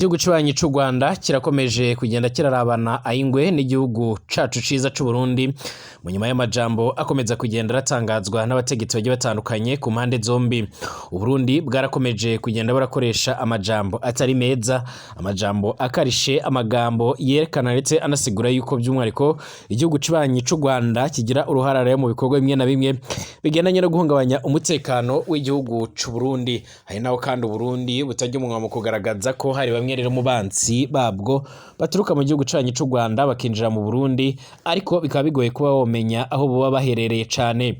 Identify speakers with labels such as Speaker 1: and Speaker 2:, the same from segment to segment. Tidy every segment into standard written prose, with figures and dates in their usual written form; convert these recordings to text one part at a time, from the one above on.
Speaker 1: Igihugu cy'ubanyi cy'u Rwanda kirakomeje kugenda kirarabana ayingwe n'igihugu cacu ciza c'u Burundi mu nyuma y'amajambo akomeza kugenda ratangazwa n'abategetsi bagiye batandukanye ku mpande zombi. U Burundi bwarakomeje kugenda burakoresha amajambo atari meza, amajambo akarishe, amagambo yerekana ndetse anasigura yuko by'umwariko igihugu cy'ubanyi cy'u Rwanda kigira uruhara rero mu bikorwa bimwe na bimwe bigendanye no guhungabanya umutekano w'igihugu cy'u Burundi. Hari naho kandi u Burundi butajya umunwa mu kugaragaza ko hari bamwe rero mu bansi babwo baturuka mu gihugu cy'ubanyi cy'u Rwanda bakinjira mu Burundi, ariko bikaba bigoye kuba womenya aho boba baherereye cyane.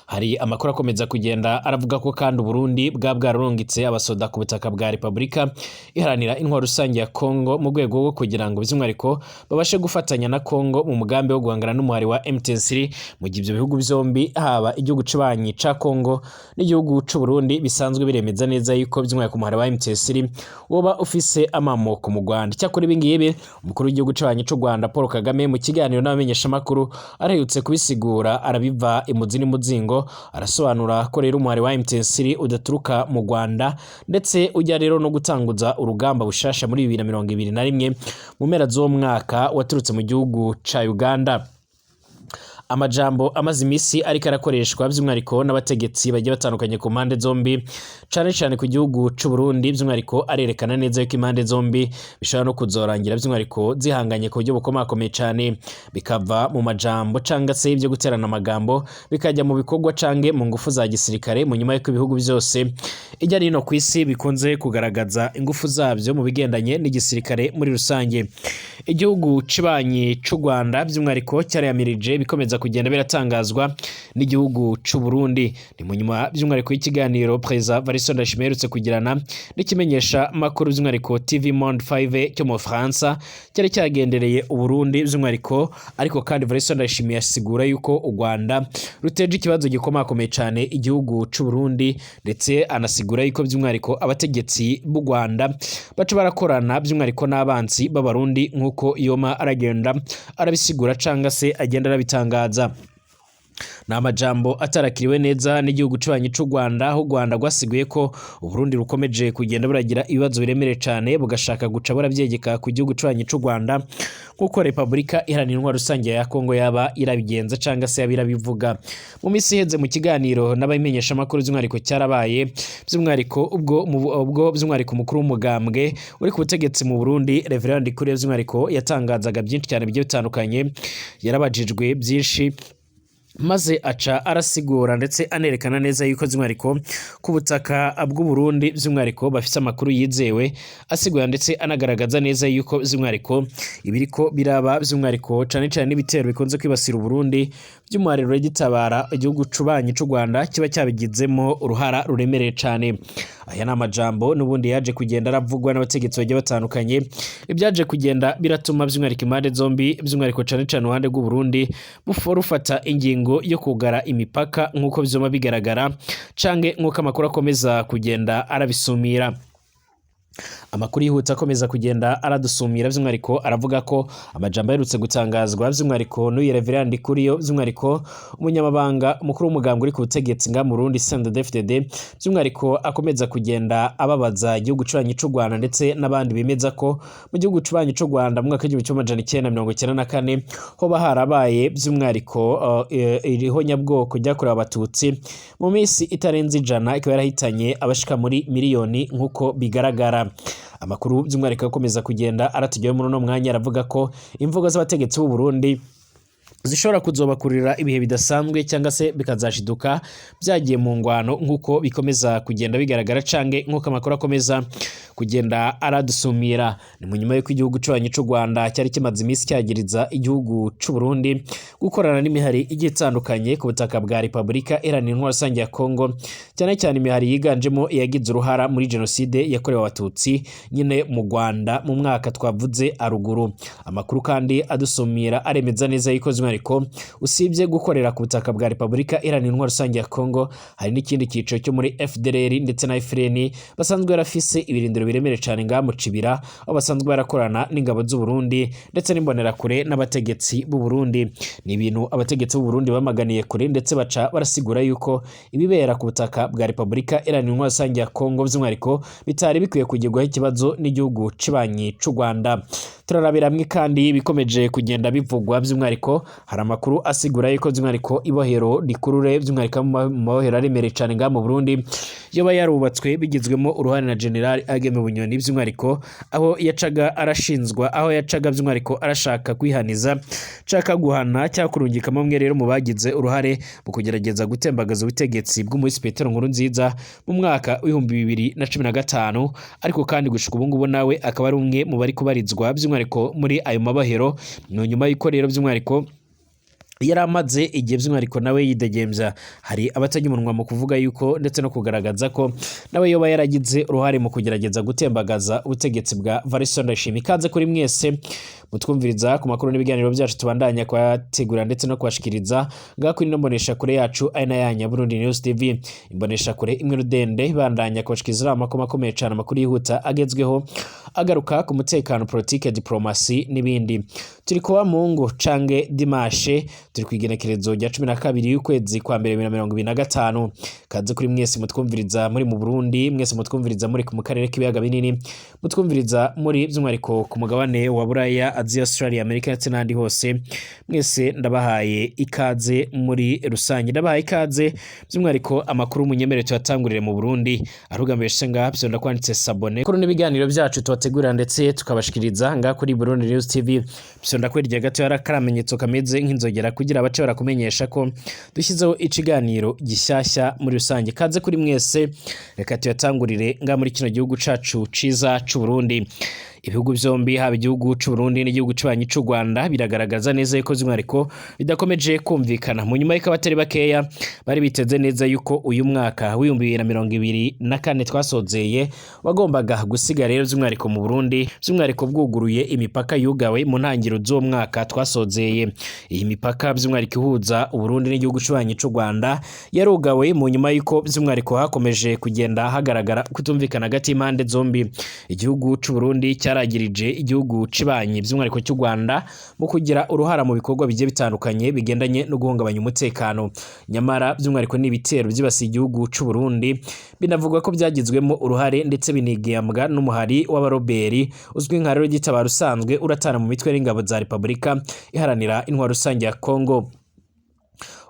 Speaker 1: Hari amakuru akomeza kugenda aravuga ko kandi Burundi bwararungitse abasoda ku butaka bwa Republika iharanira intwaro rusange ya Kongo mu rwego rwo kugira ngo by'umwariko babashe gufatanya na Kongo mu mugambi wo guhangana n'umuhari wa M23 mu gihe ibyo bihugu byombi haba igihugu cy'ubanyi ca Kongo n'igihugu cy'u Burundi bisanzwe biremeza neza yuko by'umwariko umuhari wa M23 woba ufise amamoko mu Rwanda. Cyakora ibingibi umukuru w'igihugu cy'ubanyi cy'u Rwanda Paul Kagame mu kiganiro n'abamenyesha makuru arayutse kubisigura, arabiva imuzi n'umuzingo, arasobanura ko rero umuhari wa M23 udaturuka mu Rwanda ndetse ujya rero no gutanguza urugamba bushasha muri 2021 mu mpera z'umwaka waturutse mu gihugu ca Uganda. Amajambo amaze imisi ariko arakoreshwa by'umwariko n'abategetsi bagiye batandukanye ku mpande zombi, cyane cyane ku gihugu cy'u Burundi, by'umwariko arerekana neza yuko impande zombi bishobora no kuzorangira by'umwariko zihanganye ku buryo bukomakomeye cyane, bikava mu majambo canga se ibyo guterana amagambo bikajya mu bikorwa cange mu ngufu za gisirikare, mu nyuma y'uko ibihugu byose ijya rino ku isi bikunze kugaragaza ingufu zabyo mu bigendanye n'igisirikare muri rusange. Igihugu cy'ubanyi cy'u Rwanda by'umwariko cyarayamirije bikomeza kugenda biratangazwa n'igihugu cy'u Burundi. Ni mu nyuma by'umwariko y'ikiganiro President Evariste Ndayishimiye aherutse kugirana n'ikimenyesha makuru by'umwariko TV Monde 5 cyo mu Faransa cyari cyagendereye u Burundi by'umwariko, ariko kandi Evariste Ndayishimiye asigura yuko u Rwanda ruteje ikibazo gikomakomeye cyane igihugu cy'u Burundi, ndetse anasigura yuko by'umwariko abategetsi b'u Rwanda baca barakorana by'umwariko n'abansi b'abarundi nk'uko Yoma aragenda arabisigura canga se agenda arabitangaza. Ni amajambo atarakiriwe neza n'igihugu cy'ubanyi cy'u Rwanda, aho u Rwanda rwasiguye ko u Burundi rukomeje kugenda buragira ibibazo biremereye cyane bugashaka guca burabyegeka ku gihugu cy'ubanyi cy'u Rwanda nk'uko Republika iharanira intwaro rusange ya Kongo yaba irabigenza canga se yabirabivuga. Mu misi iheze mu kiganiro n'abamenyesha makuru by'umwariko cyarabaye by'umwariko ubwo by'umwariko mukuru w'umugambwe uri ku butegetsi mu Burundi Reverend Kure by'umwariko yatangazaga byinshi cyane bigiye bitandukanye, yarabajijwe byinshi maze aca arasigura ndetse anerekana neza yuko by'umwariko ku butaka bw'u Burundi by'umwariko bafite amakuru yizewe, asigura ndetse anagaragaza neza yuko by'umwariko ibiriko biraba by'umwariko cyane cyane n'ibitero bikunze kwibasira u Burundi by'umuhariro gitabara igihugu cy'ubanyi cy'u Rwanda kiba cyabigizemo uruhara ruremereye cyane. Aya ni amajambo n'ubundi yaje kugenda aravugwa n'abategetsi bagiye batandukanye, ibyaje kugenda biratuma by'umwariko impande zombi by'umwariko cyane cyane uruhande rw'u Burundi rufata ingingo yo kugara imipaka nk'uko bizoma bigaragara cange nk'uko amakuru akomeza kugenda arabisumira. Amakuru yihuta akomeza kugenda aradusumira by'umwariko aravuga ko amajambo aherutse gutangazwa by'umwariko n'uyu Reverend Kuriyo by'umwariko umunyamabanga mukuru w'umugambwe uri ku butegetsi nga mu Burundi CNDD-FDD by'umwariko akomeza kugenda ababaza igihugu cy'ubanyi cy'u Rwanda ndetse n'abandi bemeza ko mu gihugu cy'ubanyi cy'u Rwanda mu mwaka w'1994 hoba harabaye by'umwariko iriho nyabwoko ryakorewe abatutsi mu misi itarenze 100 ikaba yarahitanye abashika muri miliyoni nk'uko bigaragara. Amakuru by'umwariko akomeza kugenda aratujyayo muri no mwanya aravuga ko imvugo z'abategetsi b'u Burundi zishobora kuzobakurira ibihe bidasanzwe cyangwa se bikazashiduka byagiye mu ngwano nk'uko bikomeza kugenda bigaragara cange nk'uko amakuru akomeza kugenda aradusumira. Ni mu nyuma y'uko igihugu cy'ubanyi cy'u Rwanda cyari kimaze imisi cyagiriza igihugu cy'u Burundi gukorana n'imihari igiye itandukanye ku butaka bwa Republika iharanira intwaro rusange ya Kongo, cyane cyane imihari yiganjemo iyagize uruhara muri jenoside yakorewe abatutsi nyine mu Rwanda mu mwaka twavuze aruguru. Amakuru kandi adusumira aremeza neza yuko by'umwihariko usibye gukorera ku butaka bwa Repubulika Iharanira Intwaro Rusange ya Kongo, hari n'ikindi cyiciro cyo muri FDLR ndetse na FRN basanzwe barafise ibirindiro biremere cyane ngaha mu Cibira, aho basanzwe barakorana n'ingabo z'u Burundi ndetse n'imbonerakure n'abategetsi b'u Burundi. Ni ibintu abategetsi b'u Burundi bamaganiye kure ndetse baca barasigura yuko ibibera ku butaka bwa Repubulika Iharanira Intwaro Rusange ya Kongo by'umwihariko bitari bikwiye kugirwaho ikibazo n'igihugu cibanyi c'u Rwanda. Turarabiramwe kandi bikomeje kugenda bivugwa by'umwihariko, hari amakuru asigura yuko by'umwihariko ibohero rikurure by'umwihariko mu mabohero aremereye cyane ngaha mu Burundi yoba yarubatswe bigizwemo uruhare na General Ageme Bunyoni by'umwihariko, aho yacaga arashinzwa, aho yacaga by'umwihariko arashaka kwihaniza, caka guhana cyangwa kurungikamo mwe rero mu bagize uruhare mu kugerageza gutembagaza ubutegetsi bw'umuhisi Petero Nkurunziza mu mwaka w'ibihumbi 2015, ariko kandi gushika ubu ngubu nawe akaba ari umwe mu bari kubarizwa by'umwihariko muri ayo mabohero. No nyuma y'uko rero by'umwihariko yari amaze igihe by'umwihariko nawe yidegembya, hari abatajya umunwa mu kuvuga yuko ndetse no kugaragaza ko nawe yoba yaragize uruhare mu kugerageza gutembagaza ubutegetsi bwa Valentin Ndayishimiye. Ikaze kuri mwese mutwumviriza ku makuru n'ibiganiro byacu tubandanya kwategura ndetse no kwashikiriza ngaha kuri nombonesha kure yacu aina yanya Burundi News TV, imbonesha kure imwe rudende bandanya kwashikiriza amakuru akomeye cyane, amakuru yihuta agezweho agaruka ku mutekano, politike, diplomasi n'ibindi. Turi kuwa Mungu cange Dimashe, turi kwigenekerezo rya 12 y'ukwezi kwa mbere 2025. Kaze kuri mwese mutwumviriza muri mu Burundi, mwese mutwumviriza muri mu karere k'ibiyaga binini, mutwumviriza muri by'umwihariko ku mugabane wa Buraya, Asia, Australia, Amerika ndetse n'andi hose, mwese ndabahaye ikaze muri rusange. Ndabahaye ikaze by'umwihariko amakuru munyemere tuyatangurire mu Burundi, arugambeshe ngaha byo ndakwanditse sabone kuri n'ibiganiro byacu tubategurira ndetse tukabashikiriza ngaha kuri Burundi News TV. Byo ndakwirije gato yarakaramenyetso kameze nk'inzogera kugira abace barakumenyesha ko dushyizeho ikiganiro gishyashya muri rusange. Kaze kuri mwese, reka tuyatangurire ngaha muri kino gihugu cacu ciza c'u Burundi. Ibihugu byombi, haba igihugu c'u Burundi n'igihugu cibanyi c'u Rwanda, biragaragaza neza yuko by'umwihariko bidakomeje kumvikana. Mu nyuma y'iko abatari bakeya bari biteze neza yuko uyu mwaka w'2024 twasozeye wagombaga gusiga rero by'umwihariko mu Burundi by'umwihariko bwuguruye imipaka yugawe mu ntangiriro z'uwo mwaka twasozeye. Iyi mipaka by'umwihariko ihuza u Burundi n'igihugu cibanyi c'u Rwanda yarugawe mu nyuma y'iko by'umwihariko hakomeje kugenda hagaragara kutumvikana hagati y'impande zombi. Igihugu c'u Burundi cyaragirije igihugu cibanyi by'umwihariko cy'u Rwanda mu kugira uruhara mu bikorwa bigiye bitandukanye bigendanye no guhungabanya umutekano. Nyamara by'umwihariko n'ibitero byibasiye igihugu c'u Burundi binavugwa ko byagizwemo uruhare ndetse binigiyambwa n'umuhari w'abaroberi uzwi nka rero gitabara usanzwe uratana mu mitwe n'ingabo za Repubulika Iharanira Intwaro Rusange ya Kongo.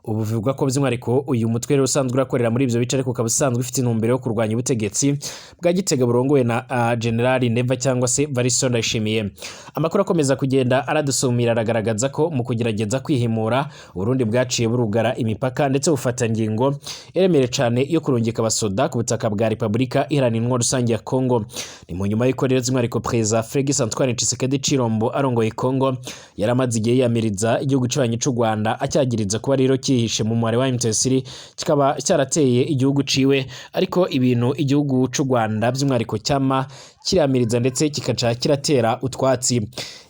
Speaker 1: Ubu bivugwa ko by'umwihariko uyu mutwe rero usanzwe urakorera muri ivyo bice, ariko ukaba usanzwe ufite intumbero yo kurwanya ubutegetsi bwa Gitega burongowe na General Neva cyangwa se Valentin Ndayishimiye. Amakuru akomeza kugenda aradusumira aragaragaza ko mu kugerageza kwihimura Burundi bwaciye burugara imipaka ndetse bufata ngingo iremere cyane yo kurungika abasoda ku butaka bwa Repubulika Iharanira Intwaro Rusange ya Kongo. Ni mu nyuma y'iko rero by'umwihariko President Félix Antoine Tshisekedi Chilombo arongoye Kongo yaramaze igihe yamiriza igihugu cibanyi c'u Rwanda acyagiriza kuba rero hishe mu mwari wa M23 kikaba cyarateye igihugu ciwe, ariko ibintu igihugu c'u Rwanda by'umwihariko cyama kiramiriza ndetse kikaca kiratera utwatsi.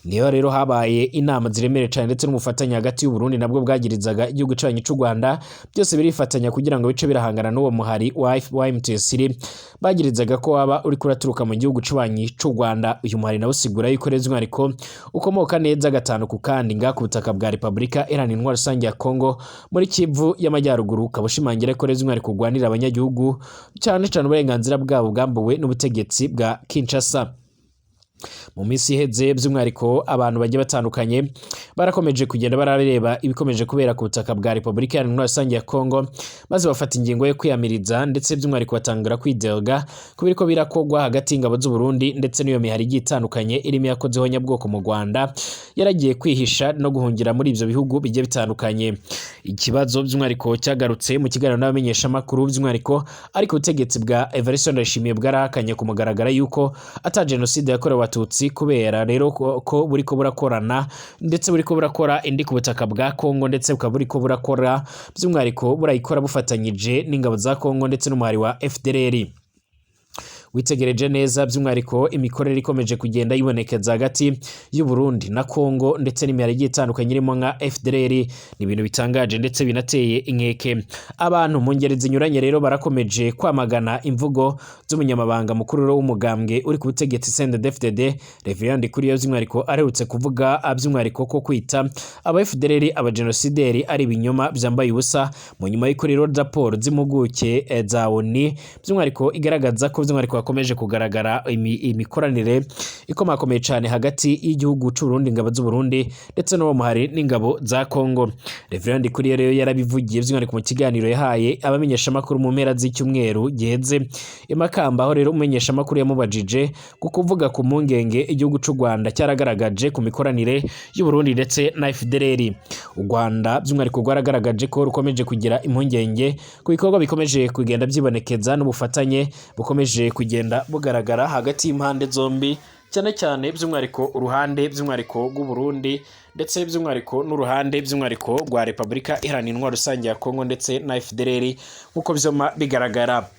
Speaker 1: Niyo rero habaye inama ziremere cyane ndetse n'umufatanya hagati y'u Burundi nabwo bwagirizaga igihugu cy'u c'u Rwanda, byose birifatanya kugira ngo bice birahangana n'uwo muhari wa M23 bagirizaga ko waba uri kuraturuka mu gihugu c'u Rwanda. Uyu muhari nawe usigura yuko rero by'umwihariko ukomoka neza gatanu ku kandi nga ku butaka bwa Repubulika Iharanira Intwaro Rusange ya Kongo muri Kivu y'Amajyaruguru, kabushimangira ko rero by'umwihariko kurwanira abanyagihugu cyane cyane uburenganzira bwabo bwambuwe n'ubutegetsi bwa Kinshasa. Mu minsi iheze by'umwihariko abantu bagiye batandukanye barakomeje kugenda barareba ibikomeje kubera ku butaka bwa Repubulika Iharanira Intwaro Rusange ya Kongo, maze bafata ingingo yo kwiyamiriza ndetse by'umwihariko batangura kwidelga kubera ko birakogwa hagati y'ingabo z'u Burundi ndetse n'iyo mihari igiye itandukanye irimo yakozeho nyabwoko mu Rwanda yaragiye kwihisha no guhungira muri ivyo bihugu bigiye bitandukanye. Ikibazo by'umwihariko cyagarutse mu kiganiro n'abamenyesha makuru by'umwihariko ariko ubutegetsi bwa Valentin Ndayishimiye bwarahakanye ku mugaragara yuko ata genocide yakorewe Abatutsi, kubera rero ko buriko burakorana ndetse buriko burakora indi ku butaka bwa Kongo ndetse bukaba buriko burakora by'umwihariko burayikora bufatanyije n'ingabo za Kongo ndetse n'umuhari wa FDLR. witegereje neza by'umwihariko imikorere ikomeje kugenda yibonekeza hagati y'u Burundi na Kongo ndetse n'imihari igiye itandukanye irimo nka FDLR, ni ibintu bitangaje ndetse binateye inkeke. Abantu mu ngeri zinyuranye rero barakomeje kwamagana imvugo z'umunyamabanga mukuru w'umugambwe uri ku butegetsi CNDD-FDD Reverend Ndikuriyo by'umwihariko aherutse kuvuga by'umwihariko ko kwita aba FDLR abajenosideri ari ibinyoma byambaye ubusa mu nyuma y'uko rero raporo z'impuguke za ONU by'umwihariko igaragaza ko by'umwihariko hakomeje kugaragara imikoranire ikomakomeye cyane hagati y'igihugu cy'u Burundi, ingabo z'u Burundi ndetse n'uwo muhari n'ingabo za Kongo. Reverend Ndikuriyo rero yarabivugiye by'umwihariko mu kiganiro yahaye abamenyesha makuru mu mpera z'icyumweru giheze Makamba, aho rero umumenyesha makuru yamubajije ku kuvuga ku mpungenge igihugu cy'u Rwanda cyaragaragaje ku mikoranire y'u Burundi ndetse na FDLR. U Rwanda by'umwihariko rwaragaragaje ko rukomeje kugira impungenge ku bikorwa bikomeje kugenda byibonekeza n'ubufatanye bukomeje kugenda bugaragara hagati y'impande zombi, cyane cyane by'umwihariko uruhande by'umwihariko rw'u Burundi ndetse by'umwihariko n'uruhande by'umwihariko rwa Repubulika Iharanira Intwaro Rusange ya Kongo ndetse na FDLR nk'uko byoma bigaragara.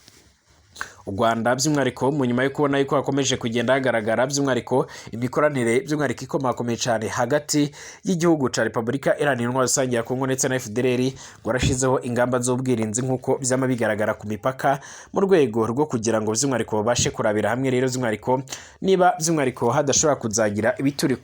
Speaker 1: U Rwanda by'umwihariko mu nyuma yo kubona yuko hakomeje kugenda hagaragara by'umwihariko imikoranire by'umwihariko ikomakomeye cyane hagati y'igihugu cya Repubulika Iharanira Intwaro Rusange ya Kongo ndetse na FDLR, rwarashizeho ingamba z'ubwirinzi nk'uko byama bigaragara ku mipaka mu rwego rwo kugira ngo by'umwihariko babashe kurabira hamwe rero by'umwihariko niba by'umwihariko hadashobora kuzagira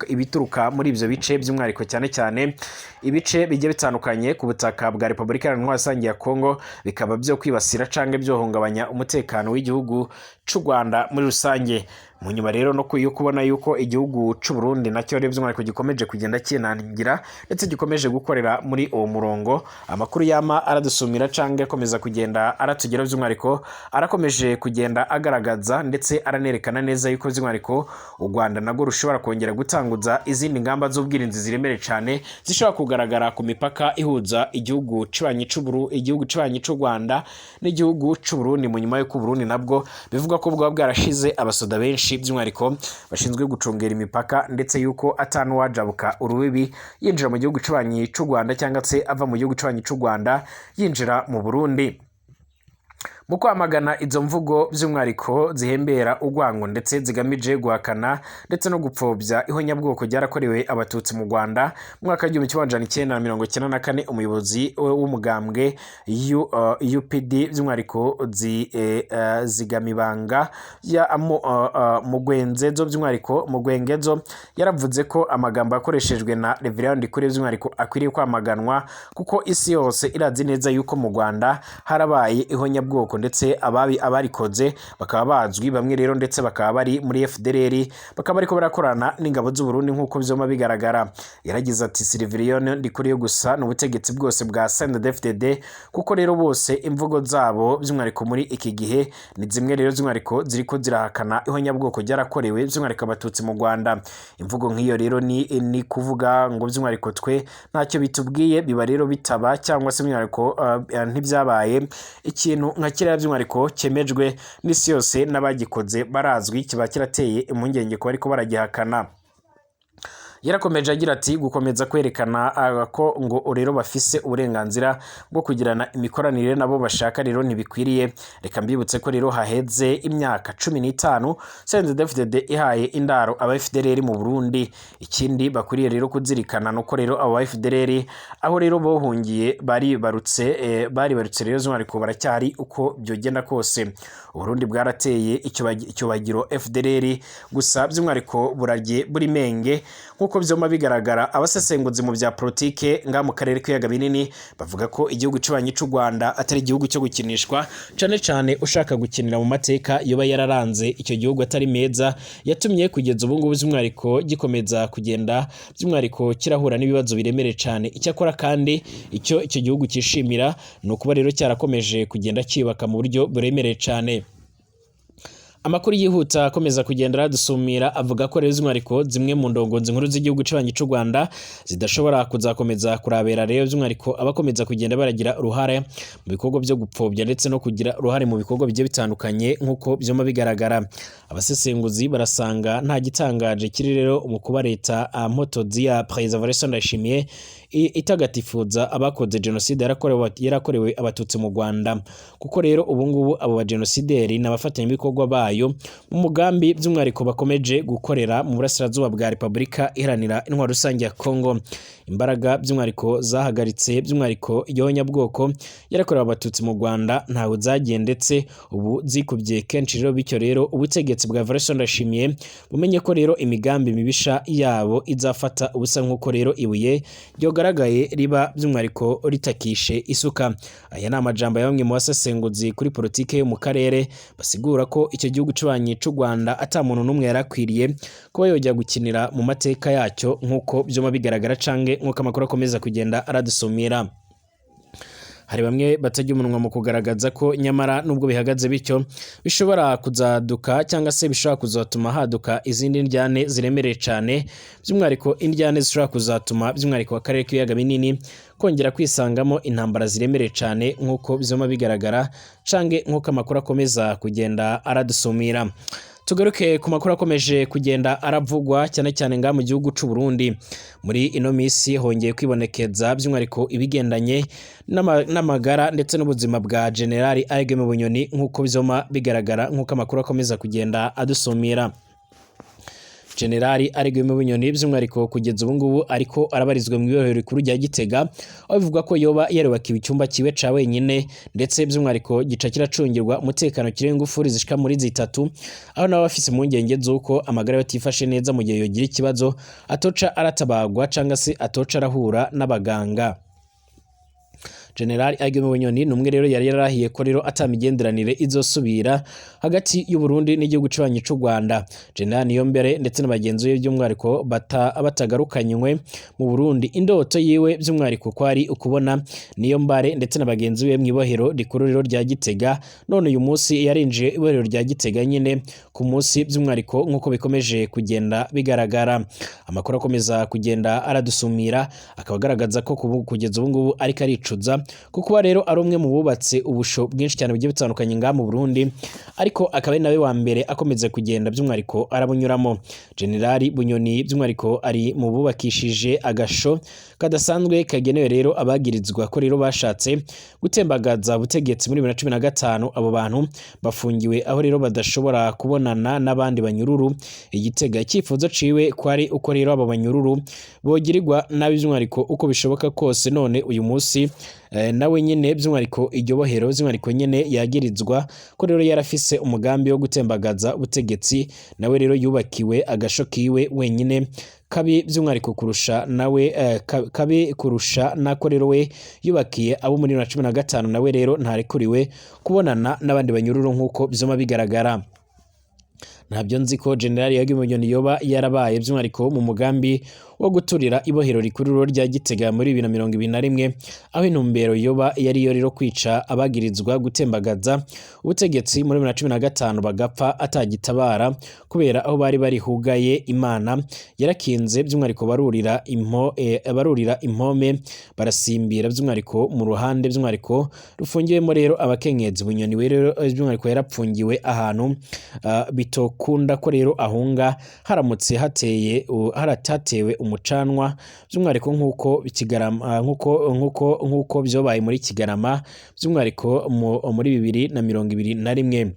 Speaker 1: ibituruka muri ibyo bice by'umwihariko cyane cyane ibice bigiye bitandukanye ku butaka bwa Repubulika Iharanira Intwaro Rusange ya Kongo, bikaba byo kwibasira canke byohungabanya umutekano w'igihugu cy'u Rwanda muri rusange. Mu nyuma rero no kubona yuko igihugu cy'u Burundi nacyo rero by'umwihariko gikomeje kugenda kinangira ndetse gikomeje gukorera muri uwo murongo, amakuru yama aradusumira canke akomeza kugenda aratugera by'umwihariko arakomeje kugenda agaragaza ndetse aranerekana neza yuko by'umwihariko u Rwanda nago rushobora kongera gutanguza izindi ngamba z'ubwirinzi ziremere cyane zishobora kugaragara ku mipaka ihuza igihugu cy'u Rwanda n'igihugu cy'u Burundi, mu nyuma y'uko Burundi nabwo bivuga ko bwaba bwarashize abasoda benshi by'umwihariko bashinzwe gucungera imipaka ndetse yuko atanu wajabuka urubibi yinjira mu gihugu cy'u Rwanda cyangwa se ava mu gihugu cy'u Rwanda yinjira mu Burundi. Mu kwamagana izo mvugo by'umwihariko zihembera urwango ndetse zigamije guhakana ndetse no gupfobya ihonyabwoko ryarakorewe abatutsi mu Rwanda mu mwaka w'1994, umuyobozi w'umugambwe UPD by'umwihariko zigamibanga ya Mugwengezo by'umwihariko Mugwengezo yaravuze ko amagambo yakoreshejwe na Reverend Ndikuriyo by'umwihariko akwiriye kwamaganwa kuko isi yose irazi neza yuko mu Rwanda harabaye ihonyabwoko ndetse abarikoze bakaba bazwi bamwe rero ndetse bakaba bari muri FDLR, bakaba bariko barakorana n'ingabo z'u Burundi nk'uko byoma bigaragara. Yaragize ati Reverend Ndikuriyo gusa n'ubutegetsi bwose bwa CNDD-FDD kuko rero bose imvugo zabo by'umwihariko muri iki gihe ni zimwe rero by'umwihariko ziriko zirahakana ihonyabwoko ryarakorewe by'umwihariko abatutsi mu Rwanda. Imvugo nk'iyo rero ni kuvuga ngo by'umwihariko twe ntacyo bitubwiye, biba rero bitaba cyangwa se by'umwihariko ntibyabaye ikintu nka kiriya by'umwihariko cyemejwe n'isi yose n'abagikoze barazwi, kiba kirateye impungenge ko bariko baragihakana. Yarakomeje agira ati gukomeza kwerekana ko ngo rero bafise uburenganzira bwo kugirana imikoranire nabo bashaka rero ntibikwiriye. Reka mbibutse ko rero haheze imyaka 15 CNDD-FDD ihaye indaro aba FDLR mu Burundi. Ikindi bakwiriye rero kuzirikana nuko rero aba FDLR aho rero bohungiye bari barutse rero by'umwihariko baracyari uko byogenda kose. Uburundi bwarateye icyubagiro FDLR gusa by'umwihariko buragiye buri menge nk'uko byoma bigaragara. Abasesenguzi mu bya politike nga mu karere k'iyaga binini bavuga ko igihugu cy'u Rwanda atari igihugu cyo gukinishwa, cyane cyane ushaka gukinira mu mateka yoba yararanze icyo gihugu atari meza, yatumye kugeza ubu ngubu by'umwihariko gikomeza kugenda by'umwihariko kirahura n'ibibazo biremereye cyane. Icyakora kandi icyo gihugu cyishimira ni ukuba rero cyarakomeje kugenda kibaka mu buryo buremereye cyane. Amakuru yihuta akomeza kugenda radusumira avuga ko rero by'umwihariko zimwe mu ndongozi nkuru z'igihugu cy'u Rwanda zidashobora kuzakomeza kurabera rero by'umwihariko abakomeza kugenda baragira uruhare mu bikorwa byo gupfobya ndetse no kugira uruhare mu bikorwa bigiye bitandukanye nk'uko byoma bigaragara. Abasesenguzi barasanga nta gitangaje kiri rero mu kuba leta mpotozi ya Perezida Evariste Ndayishimiye itagatifuza abakoze genocide yarakorewe abatutsi mu Rwanda, kuko rero ubu ngubu abo ba genocideri n'abafatanyabikorwa bayo mu mugambi by'umwihariko bakomeje gukorera mu burasirazuba bwa Repubulika Iharanira Intwaro Rusange ya Kongo. Imbaraga by'umwihariko zahagaritse by'umwihariko y'abanyabwoko yarakorewe abatutsi mu Rwanda ntawe zagiye, ndetse ubu zikubye kenshi. Rero bityo rero ubutegetsi bwa Evariste Ndayishimiye bumenye ko rero imigambi mibisha yabo izafata ubusa, nk'uko rero ibuye ryogaragaye riba by'umwihariko ritakishe isuka. Aya ni amajambo ya bamwe mu basesenguzi kuri politike yo mu karere basigura ko icyo gihugu cy'ubanyi cy'u Rwanda ata muntu n'umwe yarakwiriye kuba yojya gukinira mu mateka yacyo, nk'uko byoma bigaragara cange nk'uko amakuru akomeza kugenda aradusumira. Hari bamwe batajya umunwa mu kugaragaza ko nyamara nubwo bihagaze bityo bishobora kuzaduka cyangwa se bishobora kuzatuma haduka izindi ndyane ziremereye cyane, by'umwihariko indyane zishobora kuzatuma by'umwihariko akarere k'ibiyaga binini kongera kwisangamo intambara ziremereye cyane, nk'uko bizoma bigaragara cange nk'uko amakuru akomeza kugenda aradusumira. Tugaruke ku makuru akomeje kugenda aravugwa cyane cyane nga mu gihugu cy'u Burundi. Muri ino misi hongeye kwibonekeza by'umwihariko ibigendanye n'amagara ndetse n'ubuzima bwa General Aigeme Bunyoni, nk'uko bizoma bigaragara nk'uko amakuru akomeza kugenda adusumira. General Aigeme Bunyoni by'umwihariko kugeza ubu ngubu ariko arabarizwa mu ibohero rikuru rya Gitega, aho bivuga ko yoba yarubakiwe icyumba kiwe ca wenyine, ndetse by'umwihariko gica kiracungirwa umutekano kiri ingufuri zishika muri zitatu, aho nawe bafise impungenge z'uko amagara batifashe neza mu gihe yogira ikibazo atoca aratabagwa cyangwa se atoca arahura n'abaganga. General Aigeme Bunyoni numwe rero yari yarahiye ko rero atamigenderanire izosubira hagati y'u Burundi n'igihugu cy'ubanyi cy'u Rwanda. General Niyombere ndetse n'abagenzi be by'umwihariko batagarukanywe mu Burundi, indoto yiwe by'umwihariko kwari ukubona Niyombare ndetse n'abagenzi be mu ibohero rikuru rero rya Gitega. None uyu munsi yarinjiye ibohero rya Gitega nyine ku munsi by'umwihariko nk'uko bikomeje kugenda bigaragara. Amakuru akomeza kugenda aradusumira akaba agaragaza ko kugeza ubu ngubu ariko aricuza kuko rero ari umwe mu bubatse ubusho bwinshi cyane bugiye bitandukanye nga mu Burundi, ariko akaba nawe wa mbere akomeza kugenda by'umwihariko arabunyuramo. General Bunyoni by'umwihariko ari mu bubakishije agasho kadasanzwe kagenewe rero abagirizwa ko rero bashatse gutembagaza ubutegetsi muri 2015. Abo bantu bafungiwe aho rero badashobora kubonana n'abandi banyururu Igitega. Icyifuzo ciwe kwari uko rero abo banyururu bogirirwa nabi by'umwihariko uko bishoboka kose. None uyu munsi nawe nyine by'umwihariko iryo bohero by'umwihariko nyine yagirizwa ko rero yarafise umugambi wo gutembagaza ubutegetsi, nawe rero yubakiwe agasho kiwe wenyine kabi by'umwihariko kurusha nawe kabi kurusha nako rero we yubakiye abo muri 2015. Nawe rero ntarekuriwe kubonana n'abandi banyururu nk'uko bizoma bigaragara. Ntabyo nzi ko General Aigeme Bunyoni yoba yarabaye by'umwihariko mu mugambi wo guturira ibohero rikuru rya Gitega muri 2021, aho intumbero yoba yari yo rero kwica abagirizwa gutembagaza ubutegetsi muri 2015 bagapfa atagitabara kubera aho bari bari hugaye. Imana yarakinze by'umwihariko barurira impome barasimbira by'umwihariko mu ruhande by'umwihariko rufungiwemo rero abakenyezi. Bunyoni we rero by'umwihariko yarapfungiwe ahantu bitokunda ko rero ahunga haramutse haratewe umucanwa by'umwihariko nk'uko byobaye muri Kigarama by'umwihariko muri 2021.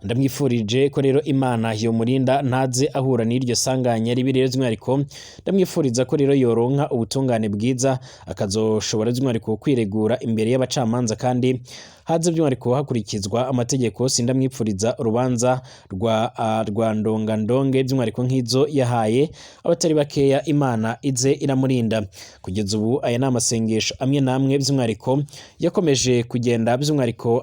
Speaker 1: Ndamwifurije ko rero Imana yo murinda ntaze ahura n'iryo sanganya ribi rero by'umwihariko. Ndamwifuriza ko rero yoronka ubutungane bwiza akazoshobora by'umwihariko kwiregura imbere y'abacamanza kandi haze by'umwihariko hakurikizwa amategeko. Sindamwipfuriza urubanza rwa ndongandonge by'umwihariko nk'izo yahaye abatari bakeya. Imana ize iramurinda. Kugeza ubu aya ni amasengesho amwe namwe by'umwihariko yakomeje kugenda by'umwihariko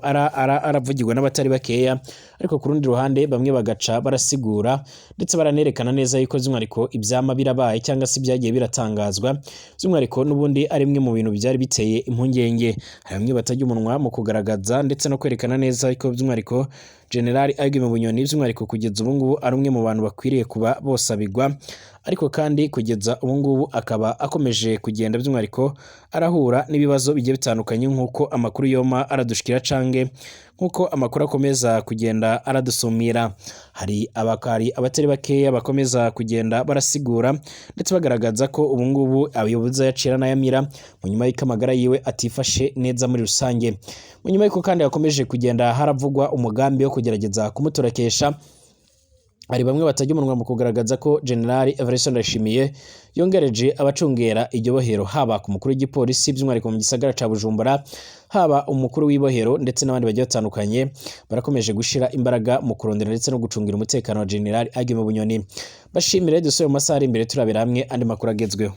Speaker 1: aravugirwa n'abatari bakeya, ariko ku rundi ruhande bamwe bagaca barasigura ndetse baranerekana neza yuko by'umwihariko ibyama birabaye cyangwa se byagiye biratangazwa by'umwihariko n'ubundi ari bimwe mu bintu byari biteye impungenge. Hari bamwe batajya umunwa mu kugaragaza ndetse no kwerekana neza yuko by'umwihariko General Aguime Bunyoni by'umwihariko kugeza ubu ngubu ari umwe mu bantu bakwiriye kuba bosabigwa, ariko kandi kugeza ubu ngubu akaba akomeje kugenda by'umwihariko arahura n'ibibazo bigiye bitandukanye nk'uko amakuru yoma aradushikira cange nk'uko amakuru akomeza kugenda aradusumira. Hari abatari bakeya bakomeza kugenda barasigura ndetse bagaragaza ko ubu ngubu abayobozi yacira n'ayamira mu nyuma y'uko amagara yiwe atifashe neza muri rusange. Mu nyuma y'uko kandi yakomeje kugenda haravugwa umugambi wo kugerageza kumuturakesha, hari bamwe batajya umunwa mu kugaragaza ko General Evariste Ndayishimiye yongereje abacungera iryo bohero, haba ku mukuru w'igipolisi by'umwihariko mu gisagara ca Bujumbura, haba umukuru w'ibohero ndetse n'abandi bagiye batandukanye barakomeje gushira imbaraga mu kurondera ndetse no gucungira umutekano wa General Aguime Bunyoni. Bashimire dusubire mu masaha ari imbere turabira hamwe andi makuru agezweho.